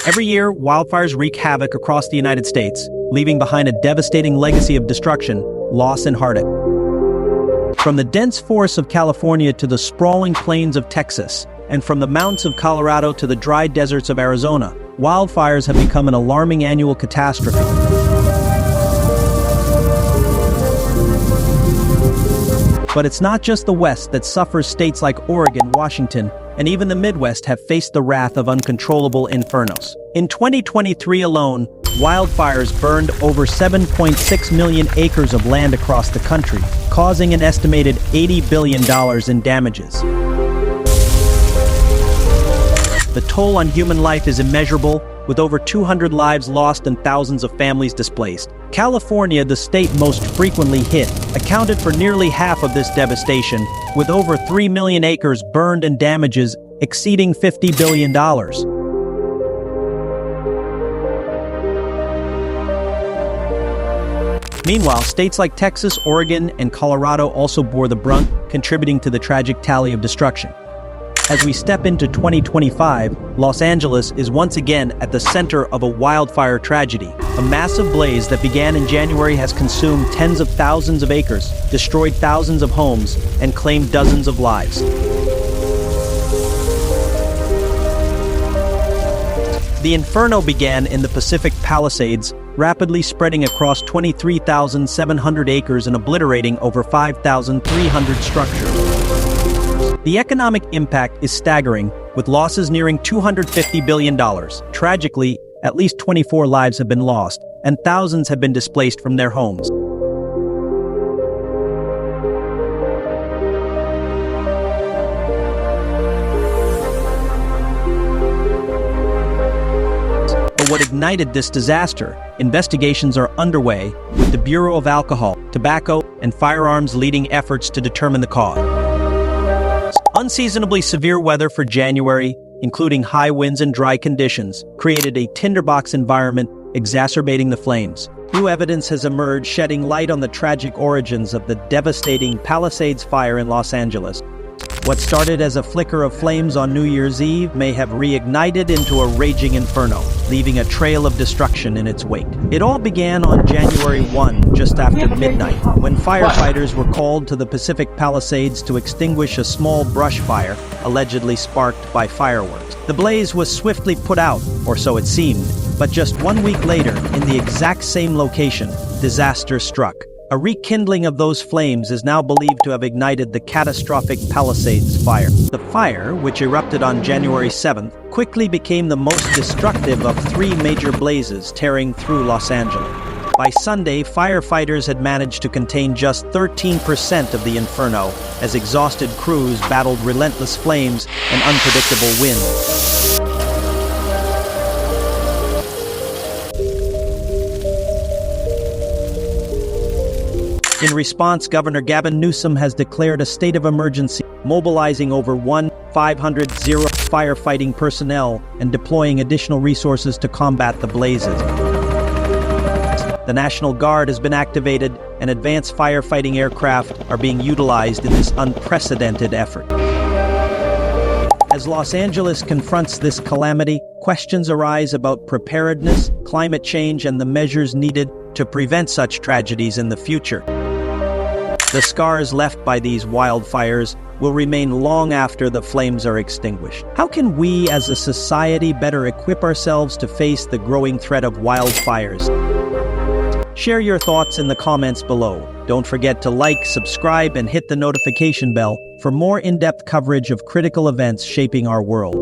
Every year, wildfires wreak havoc across the United States, leaving behind a devastating legacy of destruction, loss, and heartache. From the dense forests of California to the sprawling plains of Texas, and from the mountains of Colorado to the dry deserts of Arizona, wildfires have become an alarming annual catastrophe. But it's not just the West that suffers. States like Oregon, Washington, and even the Midwest have faced the wrath of uncontrollable infernos. In 2023 alone, wildfires burned over 7.6 million acres of land across the country, causing an estimated $80 billion in damages. The toll on human life is immeasurable, with over 200 lives lost and thousands of families displaced. California, the state most frequently hit, accounted for nearly half of this devastation, with over 3 million acres burned and damages exceeding $50 billion. Meanwhile, states like Texas, Oregon, and Colorado also bore the brunt, contributing to the tragic tally of destruction. As we step into 2025, Los Angeles is once again at the center of a wildfire tragedy. A massive blaze that began in January has consumed tens of thousands of acres, destroyed thousands of homes, and claimed dozens of lives. The inferno began in the Pacific Palisades, rapidly spreading across 23,700 acres and obliterating over 5,300 structures. The economic impact is staggering, with losses nearing $250 billion. Tragically, at least 24 lives have been lost, and thousands have been displaced from their homes. But what ignited this disaster? Investigations are underway, with the Bureau of Alcohol, Tobacco, and Firearms leading efforts to determine the cause. Unseasonably severe weather for January, including high winds and dry conditions, created a tinderbox environment, exacerbating the flames. New evidence has emerged, shedding light on the tragic origins of the devastating Palisades fire in Los Angeles. What started as a flicker of flames on New Year's Eve may have reignited into a raging inferno, leaving a trail of destruction in its wake. It all began on January 1, just after midnight, when firefighters were called to the Pacific Palisades to extinguish a small brush fire, allegedly sparked by fireworks. The blaze was swiftly put out, or so it seemed, but just 1 week later, in the exact same location, disaster struck. A rekindling of those flames is now believed to have ignited the catastrophic Palisades fire. The fire, which erupted on January 7th, quickly became the most destructive of 3 major blazes tearing through Los Angeles. By Sunday, firefighters had managed to contain just 13% of the inferno, as exhausted crews battled relentless flames and unpredictable winds. In response, Governor Gavin Newsom has declared a state of emergency, mobilizing over 1,500 firefighting personnel and deploying additional resources to combat the blazes. The National Guard has been activated, and advanced firefighting aircraft are being utilized in this unprecedented effort. As Los Angeles confronts this calamity, questions arise about preparedness, climate change, and the measures needed to prevent such tragedies in the future. The scars left by these wildfires will remain long after the flames are extinguished. How can we as a society better equip ourselves to face the growing threat of wildfires? Share your thoughts in the comments below. Don't forget to like, subscribe, and hit the notification bell for more in-depth coverage of critical events shaping our world.